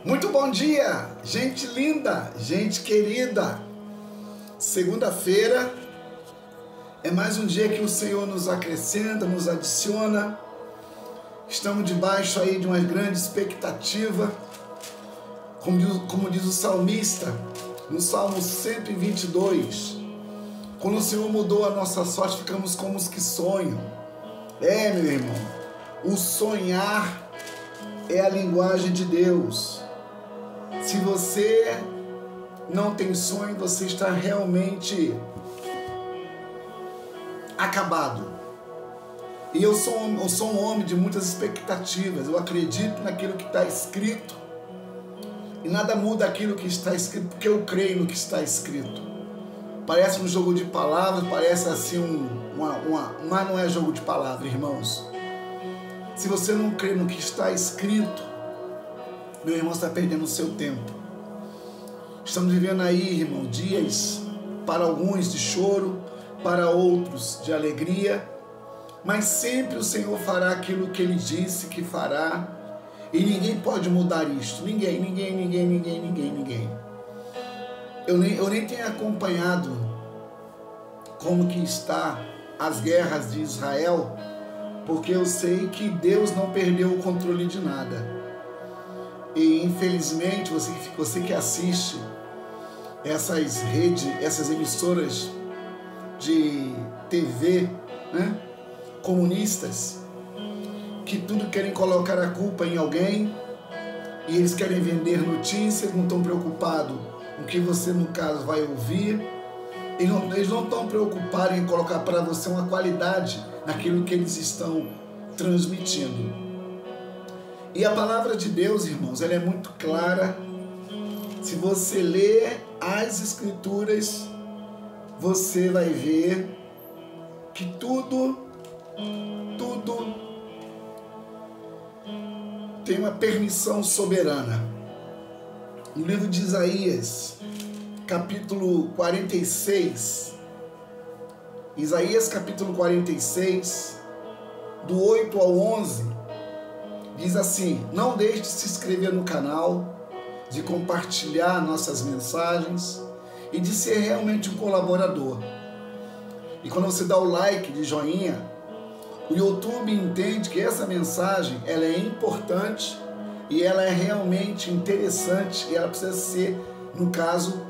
Muito bom dia, gente linda, gente querida. Segunda-feira é mais um dia que o Senhor nos acrescenta, nos adiciona. Estamos debaixo aí de uma grande expectativa. Como diz o salmista, no Salmo 122, quando o Senhor mudou a nossa sorte, ficamos como os que sonham. Meu irmão, o sonhar é a linguagem de Deus. Se você não tem sonho, você está realmente acabado. E eu sou um homem de muitas expectativas. Eu acredito naquilo que está escrito. E nada muda aquilo que está escrito, porque eu creio no que está escrito. Parece um jogo de palavras, parece assim mas não é jogo de palavras, irmãos. Se você não crê no que está escrito, meu irmão, está perdendo o seu tempo. Estamos vivendo aí, irmão, dias para alguns de choro, para outros de alegria, mas sempre o Senhor fará aquilo que Ele disse que fará, e ninguém pode mudar isto. Ninguém. Eu nem tenho acompanhado como que está as guerras de Israel, porque eu sei que Deus não perdeu o controle de nada. E infelizmente você que assiste essas redes, essas emissoras de TV, né, comunistas, que tudo querem colocar a culpa em alguém, e eles querem vender notícias, não estão preocupados com o que você, no caso, vai ouvir. Eles não estão preocupados em colocar para você uma qualidade naquilo que eles estão transmitindo. E a palavra de Deus, irmãos, ela é muito clara. Se você ler as Escrituras, você vai ver que tudo tem uma permissão soberana. No livro de Isaías, capítulo 46, Isaías capítulo 46, do 8 ao 11, diz assim: não deixe de se inscrever no canal, de compartilhar nossas mensagens e de ser realmente um colaborador. E quando você dá o like de joinha, o YouTube entende que essa mensagem ela é importante e ela é realmente interessante e ela precisa ser, no caso,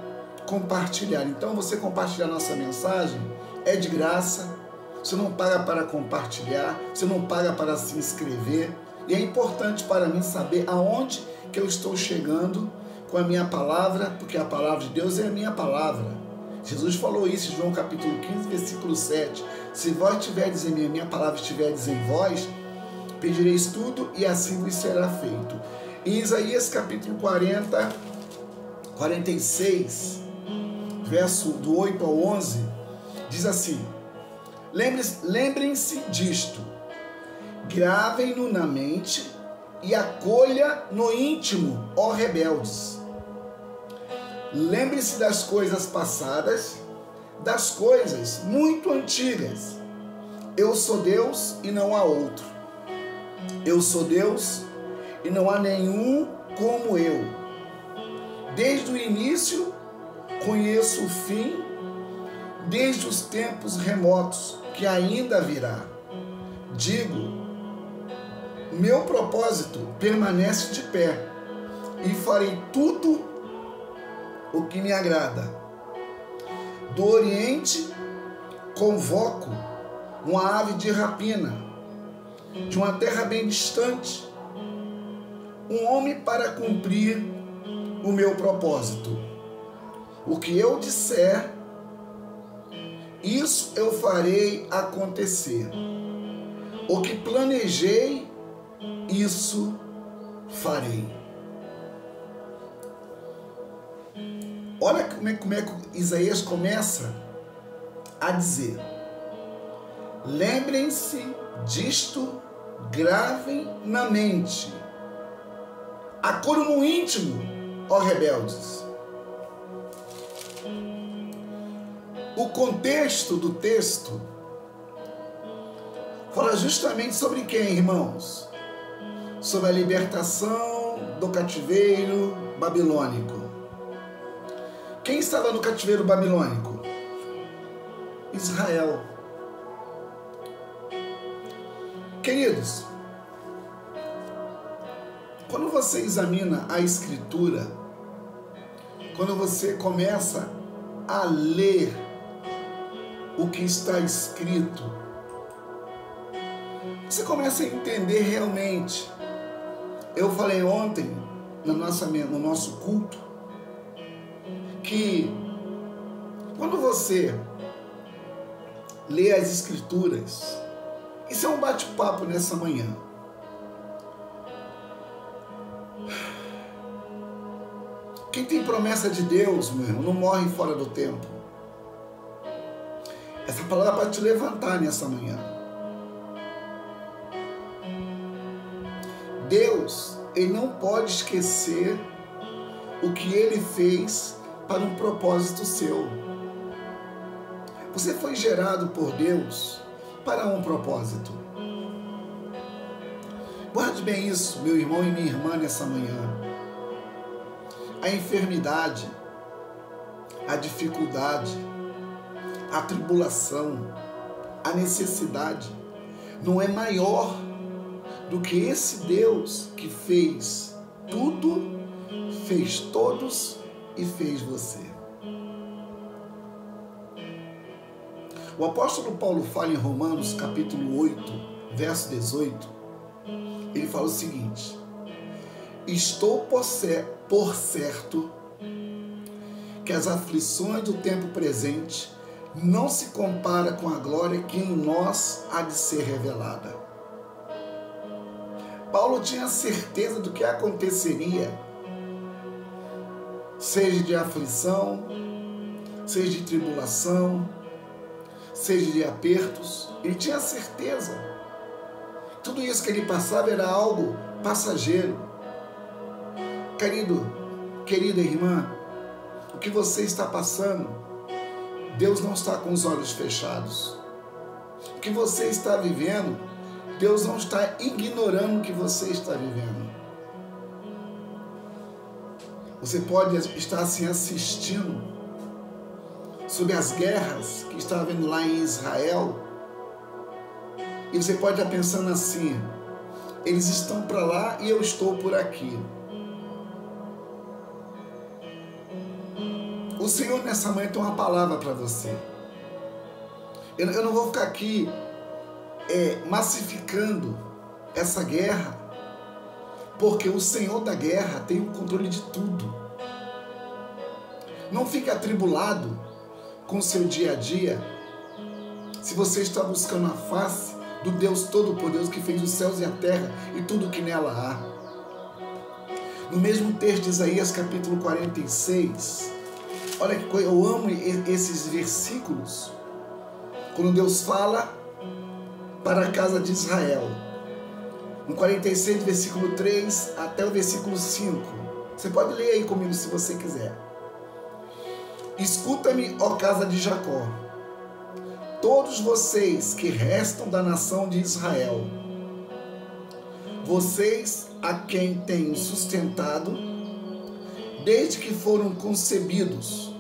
compartilhar. Então você compartilhar nossa mensagem é de graça, você não paga para compartilhar, você não paga para se inscrever. E é importante para mim saber aonde que eu estou chegando com a minha palavra, porque a palavra de Deus é a minha palavra. Jesus falou isso em João capítulo 15, versículo 7. Se vós tiverdes em mim, a minha palavra estiverdes em vós, pedireis tudo e assim vos será feito. Em Isaías capítulo 46, verso do 8 ao 11, diz assim: lembrem-se disto, gravem-no na mente e acolha no íntimo, ó rebeldes. Lembre-se das coisas passadas, das coisas muito antigas. Eu sou Deus e não há outro. Eu sou Deus e não há nenhum como eu. Desde o início conheço o fim, desde os tempos remotos que ainda virá. Digo, meu propósito permanece de pé e farei tudo o que me agrada. Do Oriente convoco uma ave de rapina, de uma terra bem distante, um homem para cumprir o meu propósito. O que eu disser, isso eu farei acontecer. O que planejei, isso farei. Olha como é que Isaías começa a dizer: lembrem-se disto, gravem na mente, acolham no íntimo, ó rebeldes. O contexto do texto fala justamente sobre quem, irmãos? Sobre a libertação do cativeiro babilônico. Quem estava no cativeiro babilônico? Israel. Queridos, quando você examina a Escritura, quando você começa a ler o que está escrito, você começa a entender realmente. Eu falei ontem, no nosso culto, que quando você lê as Escrituras, isso é um bate-papo nessa manhã. Quem tem promessa de Deus, meu irmão, não morre fora do tempo. Essa palavra vai te levantar nessa manhã. Deus, Ele não pode esquecer o que Ele fez para um propósito seu. Você foi gerado por Deus para um propósito. Guarde bem isso, meu irmão e minha irmã, nessa manhã. A enfermidade, a dificuldade, a tribulação, a necessidade não é maior do que esse Deus que fez tudo, fez todos e fez você. O apóstolo Paulo fala em Romanos capítulo 8, verso 18, ele fala o seguinte: estou por certo que as aflições do tempo presente não se compara com a glória que em nós há de ser revelada. Paulo tinha certeza do que aconteceria, seja de aflição, seja de tribulação, seja de apertos. Ele tinha certeza. Tudo isso que ele passava era algo passageiro. Querido, querida irmã, o que você está passando, Deus não está com os olhos fechados. O que você está vivendo, Deus não está ignorando o que você está vivendo. Você pode estar assim assistindo sobre as guerras que está havendo lá em Israel, e você pode estar pensando assim: eles estão para lá e eu estou por aqui. O Senhor nessa manhã tem uma palavra para você. Eu não vou ficar aqui massificando essa guerra, porque o Senhor da guerra tem o controle de tudo. Não fique atribulado com o seu dia a dia, se você está buscando a face do Deus Todo-Poderoso que fez os céus e a terra e tudo que nela há. No mesmo texto de Isaías capítulo 46, olha que coisa, eu amo esses versículos, quando Deus fala para a casa de Israel, no 46, versículo 3 até o versículo 5, você pode ler aí comigo se você quiser. Escuta-me, ó casa de Jacó, todos vocês que restam da nação de Israel, vocês a quem tenho sustentado desde que foram concebidos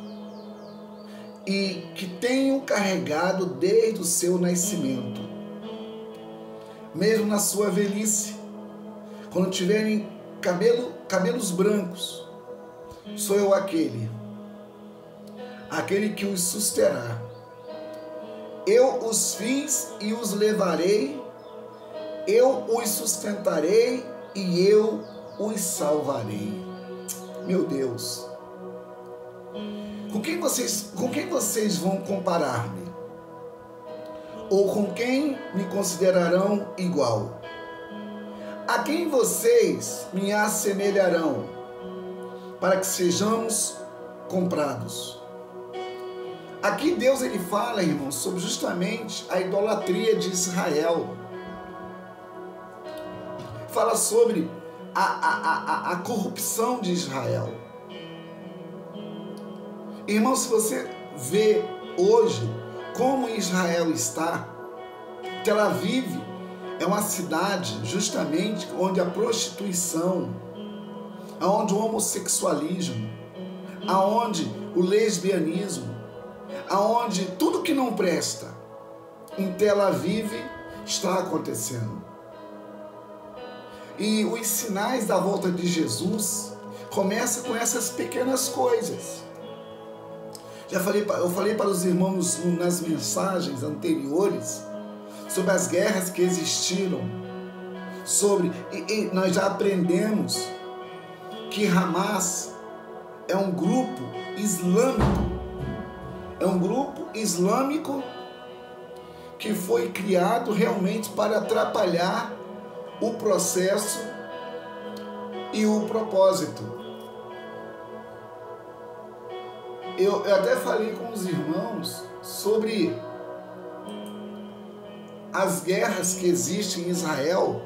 e que tenho carregado desde o seu nascimento, mesmo na sua velhice, quando tiverem cabelos brancos, sou eu aquele que os susterá. Eu os fiz e os levarei, eu os sustentarei e eu os salvarei. Meu Deus, com quem vocês vão comparar-me? Ou com quem me considerarão igual? A quem vocês me assemelharão, para que sejamos comprados? Aqui Deus ele fala, irmãos, sobre justamente a idolatria de Israel. Fala sobre a corrupção de Israel. Irmão, se você vê hoje como Israel está, Tel Aviv é uma cidade justamente onde a prostituição aonde o homossexualismo, aonde o lesbianismo, aonde tudo que não presta em Tel Aviv está acontecendo. E os sinais da volta de Jesus começam com essas pequenas coisas. Eu falei para os irmãos nas mensagens anteriores sobre as guerras que existiram, e nós já aprendemos que Hamas é um grupo islâmico, que foi criado realmente para atrapalhar o processo e o propósito. Eu até falei com os irmãos sobre as guerras que existem em Israel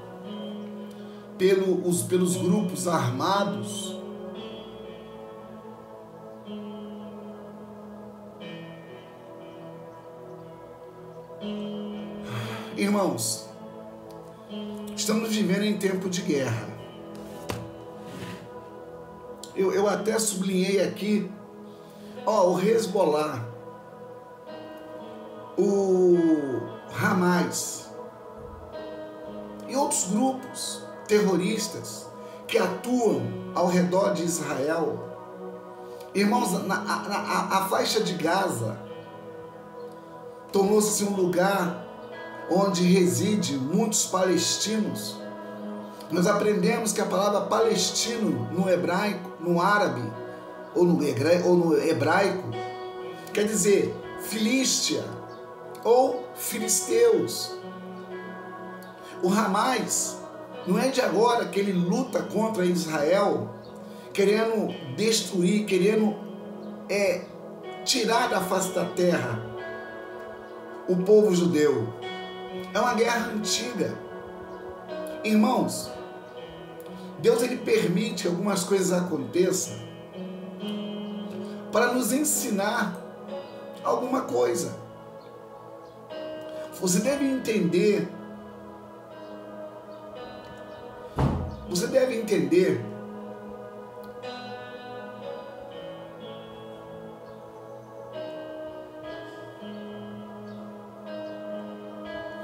pelos grupos armados. Irmãos, estamos vivendo em tempo de guerra. Eu até sublinhei aqui, o Hezbollah, o Hamas e outros grupos terroristas que atuam ao redor de Israel. Irmãos, a faixa de Gaza tornou-se um lugar onde reside muitos palestinos. Nós aprendemos que a palavra palestino no hebraico, no árabe ou no hebraico quer dizer Filístia ou filisteus. O Hamas não é de agora que ele luta contra Israel, querendo destruir, querendo tirar da face da terra o povo judeu. É uma guerra antiga. Irmãos, Deus ele permite que algumas coisas aconteçam para nos ensinar alguma coisa. Você deve entender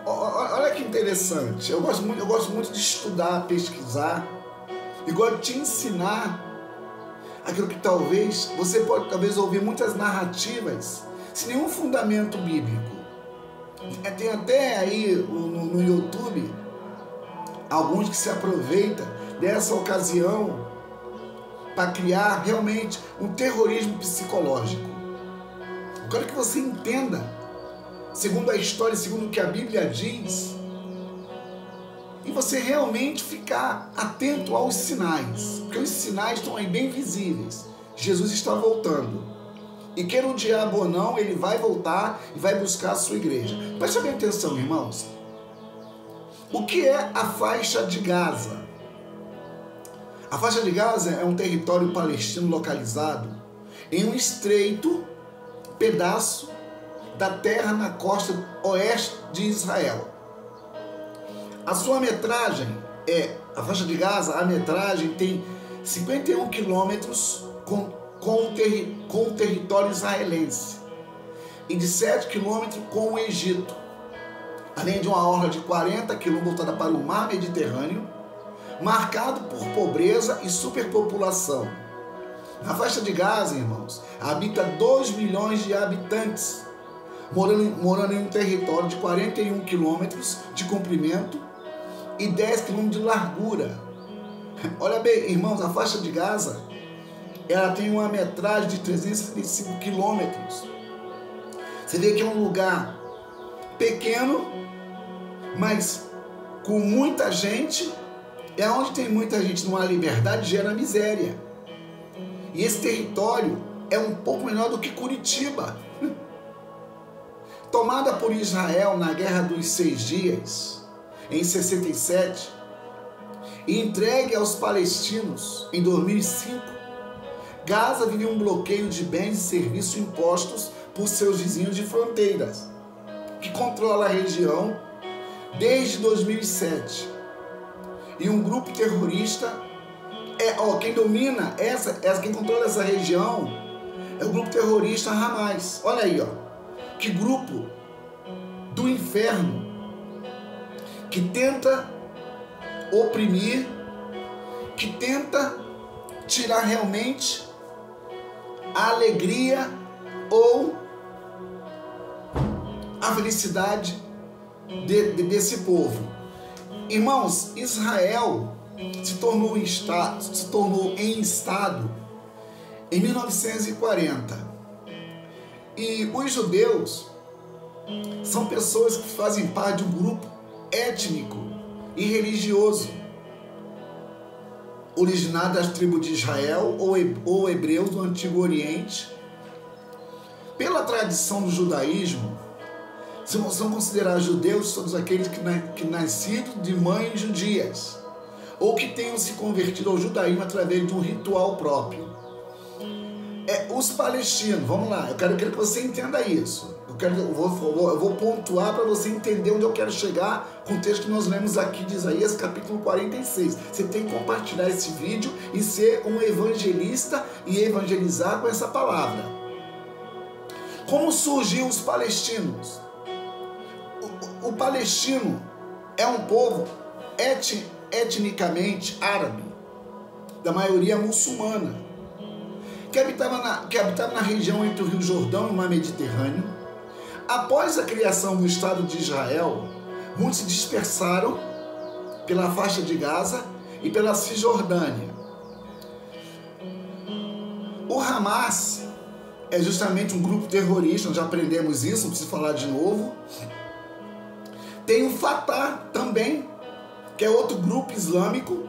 olha que interessante. Eu gosto muito de estudar, pesquisar, e gosto de te ensinar aquilo que você pode ouvir muitas narrativas sem nenhum fundamento bíblico. Tem até aí no YouTube alguns que se aproveitam dessa ocasião para criar realmente um terrorismo psicológico. Eu quero que você entenda, segundo a história, segundo o que a Bíblia diz, e você realmente ficar atento aos sinais, porque os sinais estão aí bem visíveis. Jesus está voltando, e queira o diabo ou não, ele vai voltar e vai buscar a sua igreja. Preste bem atenção, irmãos. O que é a faixa de Gaza? A faixa de Gaza é um território palestino localizado em um estreito pedaço da terra na costa oeste de Israel. A sua metragem a faixa de Gaza, a metragem tem 51 quilômetros com o território israelense e de 7 quilômetros com o Egito, além de uma orla de 40 quilômetros voltada para o mar Mediterrâneo, marcado por pobreza e superpopulação. Na faixa de Gaza, irmãos, habita 2 milhões de habitantes, morando em um território de 41 quilômetros de comprimento e 10 quilômetros de largura. Olha bem, irmãos, a faixa de Gaza, ela tem uma metragem de 365 quilômetros. Você vê que é um lugar pequeno, mas com muita gente. É onde tem muita gente, não há liberdade, gera miséria. E esse território é um pouco menor do que Curitiba. Tomada por Israel na Guerra dos 6 Dias, em 67, e entregue aos palestinos em 2005, Gaza vivia um bloqueio de bens e serviços impostos por seus vizinhos de fronteiras, que controla a região desde 2007. E um grupo terrorista Quem domina quem controla essa região é o grupo terrorista Hamas. Olha aí, que grupo do inferno que tenta oprimir, que tenta tirar realmente a alegria ou a felicidade desse povo. Irmãos, Israel se tornou em Estado em 1940. E os judeus são pessoas que fazem parte de um grupo étnico e religioso, originado das tribos de Israel ou hebreus do Antigo Oriente. Pela tradição do judaísmo, são considerados judeus todos aqueles que nascidos de mães judias ou que tenham se convertido ao judaísmo através de um ritual próprio. Os palestinos, vamos lá, eu quero que você entenda isso. Eu vou pontuar para você entender onde eu quero chegar com o texto que nós lemos aqui de Isaías, capítulo 46. Você tem que compartilhar esse vídeo e ser um evangelista e evangelizar com essa palavra. Como surgiu os palestinos? O palestino é um povo etnicamente árabe, da maioria muçulmana, que habitava na região entre o Rio Jordão e o Mar Mediterrâneo. Após a criação do Estado de Israel, muitos se dispersaram pela faixa de Gaza e pela Cisjordânia. O Hamas é justamente um grupo terrorista, nós já aprendemos isso, não preciso falar de novo. Tem o Fatah também, que é outro grupo islâmico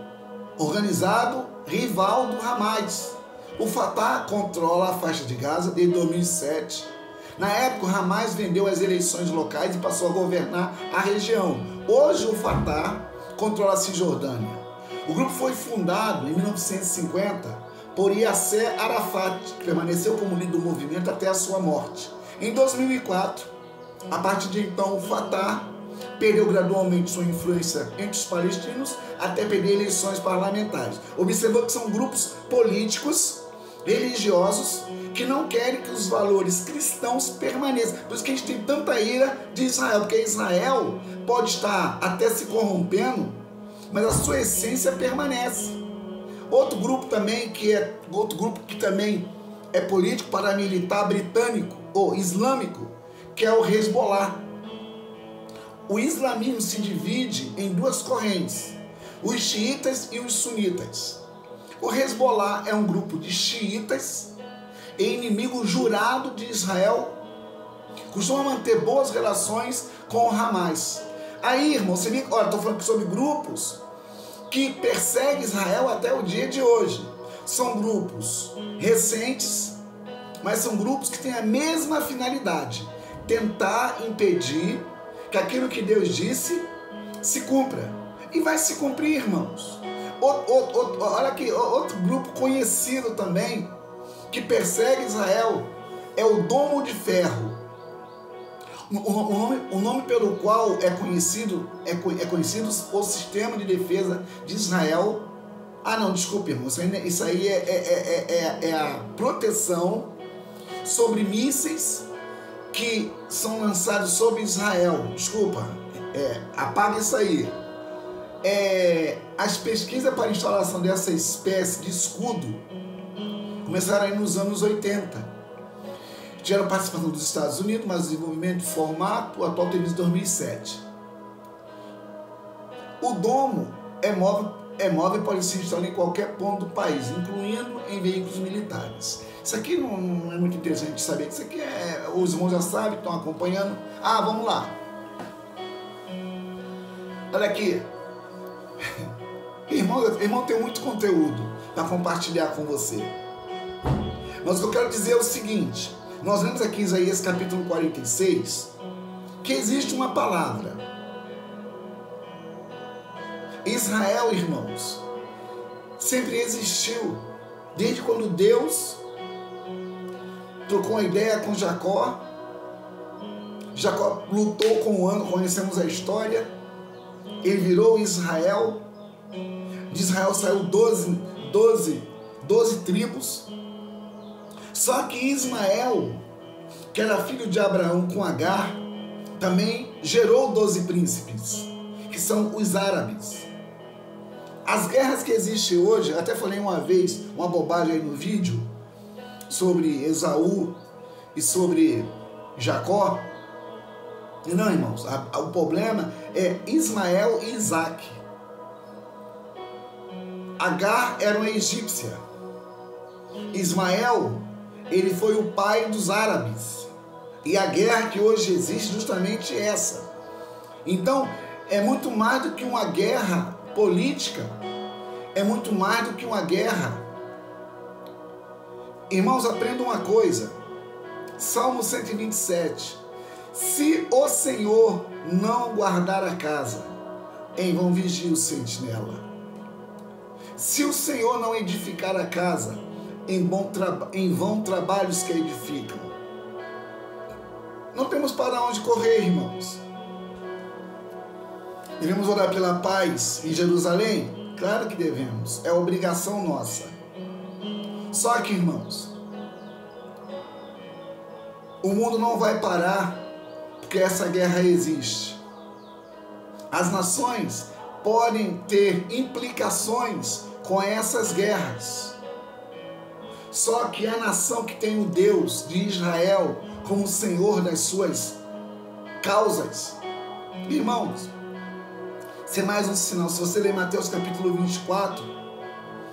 organizado, rival do Hamas. O Fatah controla a faixa de Gaza desde 2007. Na época, o Hamas vendeu as eleições locais e passou a governar a região. Hoje, o Fatah controla a Cisjordânia. O grupo foi fundado em 1950 por Yasser Arafat, que permaneceu como líder do movimento até a sua morte. Em 2004, a partir de então, o Fatah perdeu gradualmente sua influência entre os palestinos até perder eleições parlamentares. Observou que são grupos políticos, religiosos, que não querem que os valores cristãos permaneçam. Por isso que a gente tem tanta ira de Israel, porque Israel pode estar até se corrompendo, mas a sua essência permanece. Outro grupo que também é político, paramilitar britânico ou islâmico, que é o Hezbollah. O islamismo se divide em duas correntes, os xiitas e os sunitas. O Hezbollah é um grupo de xiitas e inimigo jurado de Israel, costuma manter boas relações com o Hamas. Aí, irmão, você vê, olha, estou falando sobre grupos que perseguem Israel até o dia de hoje. São grupos recentes, mas são grupos que têm a mesma finalidade: tentar impedir que aquilo que Deus disse se cumpra. E vai se cumprir, irmãos. Olha aqui, outro grupo conhecido também, que persegue Israel, é o Domo de Ferro. O nome pelo qual é conhecido o Sistema de Defesa de Israel. Ah, não, desculpe, irmão, isso aí é a proteção sobre mísseis que são lançados sobre Israel. Desculpa, apaga isso aí. As pesquisas para a instalação dessa espécie de escudo começaram aí nos anos 80. Tiveram participação dos Estados Unidos, mas o desenvolvimento de formato atual teve em 2007. O domo é móvel e pode ser instalado em qualquer ponto do país, incluindo em veículos militares. Isso aqui não é muito interessante de saber. Isso aqui os irmãos já sabem, estão acompanhando. Ah, vamos lá. Olha aqui. Irmão, tem muito conteúdo para compartilhar com você. Mas o que eu quero dizer é o seguinte: nós lemos aqui em Isaías capítulo 46 que existe uma palavra. Israel, irmãos, sempre existiu. Desde quando Deus trocou uma ideia com Jacó. Jacó lutou com o anjo, conhecemos a história. Ele virou Israel. De Israel saiu 12 tribos. Só que Ismael, que era filho de Abraão com Agar, também gerou 12 príncipes, que são os árabes. As guerras que existem hoje, até falei uma vez, uma bobagem aí no vídeo, sobre Esaú e sobre Jacó. Não, irmãos, o problema é Ismael e Isaac. Agar era uma egípcia. Ismael, ele foi o pai dos árabes. E a guerra que hoje existe justamente essa. Então, é muito mais do que uma guerra política, é muito mais do que uma guerra. Irmãos, aprendam uma coisa. Salmo 127. Se o Senhor não guardar a casa, em vão vigia o sentinela. Se o Senhor não edificar a casa, em vão trabalhos que a edificam. Não temos para onde correr, irmãos. Devemos orar pela paz em Jerusalém? Claro que devemos. É obrigação nossa. Só que, irmãos, o mundo não vai parar porque essa guerra existe. As nações podem ter implicações com essas guerras. Só que a nação que tem o Deus de Israel como Senhor das suas causas, irmãos, isso é mais um sinal. Se você ler Mateus capítulo 24,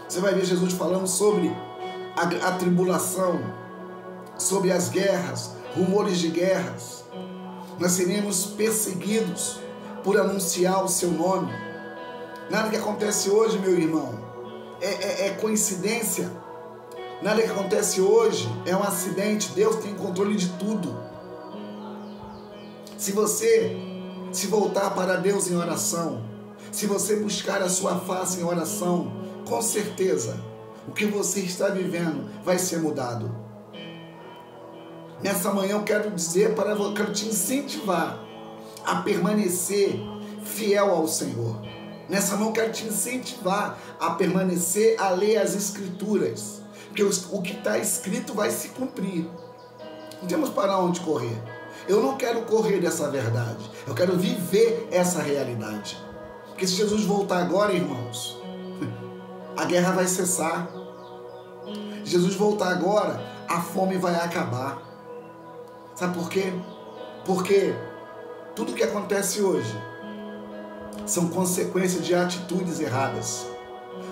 você vai ver Jesus falando sobre a tribulação, sobre as guerras, rumores de guerras. Nós seremos perseguidos por anunciar o seu nome. Nada que acontece hoje, meu irmão, é coincidência. Nada que acontece hoje é um acidente. Deus tem controle de tudo. Se você se voltar para Deus em oração, se você buscar a sua face em oração, com certeza o que você está vivendo vai ser mudado. Nessa manhã eu quero quero te incentivar a permanecer fiel ao Senhor. Nessa manhã eu quero te incentivar a permanecer a ler as Escrituras, porque o que está escrito vai se cumprir. Não temos para onde correr. Eu não quero correr dessa verdade. Eu quero viver essa realidade. Porque se Jesus voltar agora, irmãos, a guerra vai cessar. Se Jesus voltar agora, a fome vai acabar. Sabe por quê? Porque tudo que acontece hoje são consequências de atitudes erradas.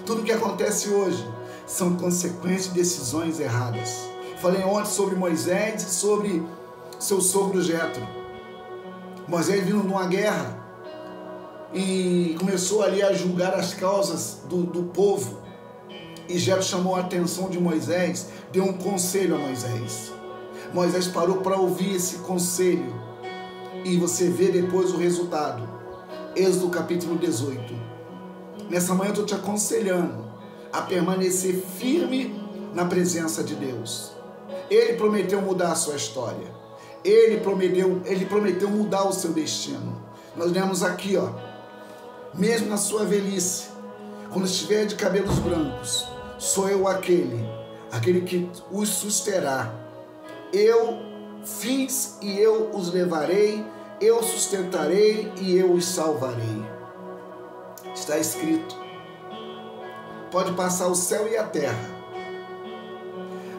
Tudo que acontece hoje são consequências de decisões erradas. Falei ontem sobre Moisés e sobre seu sogro Jetro. Moisés vindo numa guerra e começou ali a julgar as causas do povo. E Jetro chamou a atenção de Moisés, deu um conselho a Moisés. Moisés parou para ouvir esse conselho e você vê depois o resultado. Êxodo capítulo 18. Nessa manhã eu estou te aconselhando a permanecer firme na presença de Deus. Ele prometeu mudar a sua história. Ele prometeu mudar o seu destino. Nós lemos aqui, ó, mesmo na sua velhice, quando estiver de cabelos brancos, sou eu aquele que os susterá. Eu fiz e eu os levarei, eu sustentarei e eu os salvarei. Está escrito. Pode passar o céu e a terra,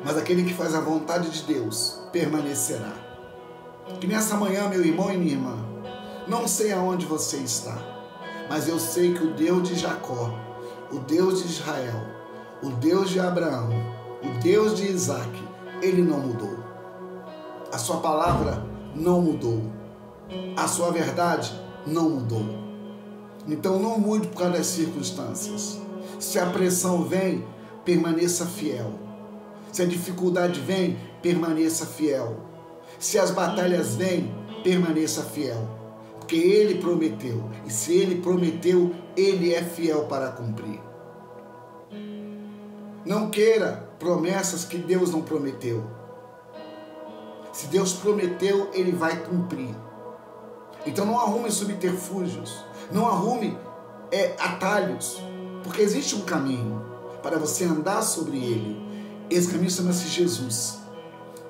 mas aquele que faz a vontade de Deus permanecerá. Que nessa manhã, meu irmão e minha irmã, não sei aonde você está, mas eu sei que o Deus de Jacó, o Deus de Israel, o Deus de Abraão, o Deus de Isaac, ele não mudou. A sua palavra não mudou. A sua verdade não mudou. Então não mude por causa das circunstâncias. Se a pressão vem, permaneça fiel. Se a dificuldade vem, permaneça fiel. Se as batalhas vêm, permaneça fiel. Porque Ele prometeu. E se Ele prometeu, Ele é fiel para cumprir. Não queira promessas que Deus não prometeu. Se Deus prometeu, Ele vai cumprir. Então não arrume subterfúgios. Não arrume atalhos. Porque existe um caminho. para você andar sobre ele. Esse caminho chama-se Jesus.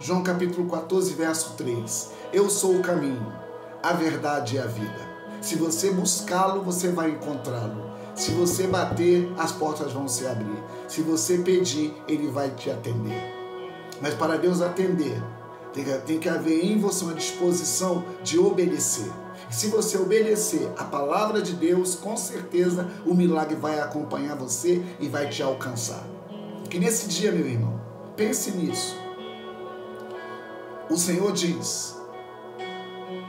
João capítulo 14, verso 3. Eu sou o caminho, a verdade e a vida. Se você buscá-lo, você vai encontrá-lo. Se você bater, as portas vão se abrir. Se você pedir, ele vai te atender. Mas para Deus atender, tem que haver em você uma disposição de obedecer. E se você obedecer a palavra de Deus, com certeza o milagre vai acompanhar você e vai te alcançar. Que nesse dia, meu irmão, pense nisso. O Senhor diz,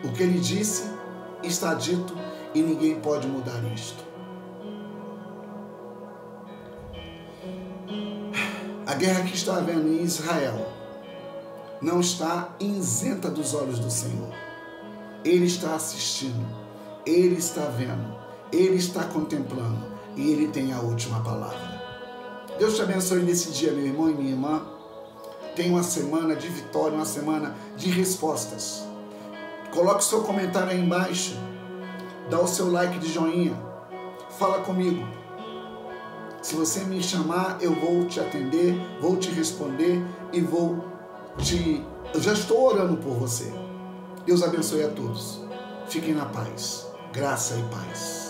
o que Ele disse está dito e ninguém pode mudar isto. A guerra que está havendo em Israel não está isenta dos olhos do Senhor. Ele está assistindo, Ele está vendo, Ele está contemplando e Ele tem a última palavra. Deus te abençoe nesse dia, meu irmão e minha irmã. Tenha uma semana de vitória, uma semana de respostas. Coloque o seu comentário aí embaixo, dá o seu like de joinha, fala comigo. Se você me chamar, eu vou te atender, vou te responder e eu já estou orando por você. Deus abençoe a todos. Fiquem na paz. Graça e paz.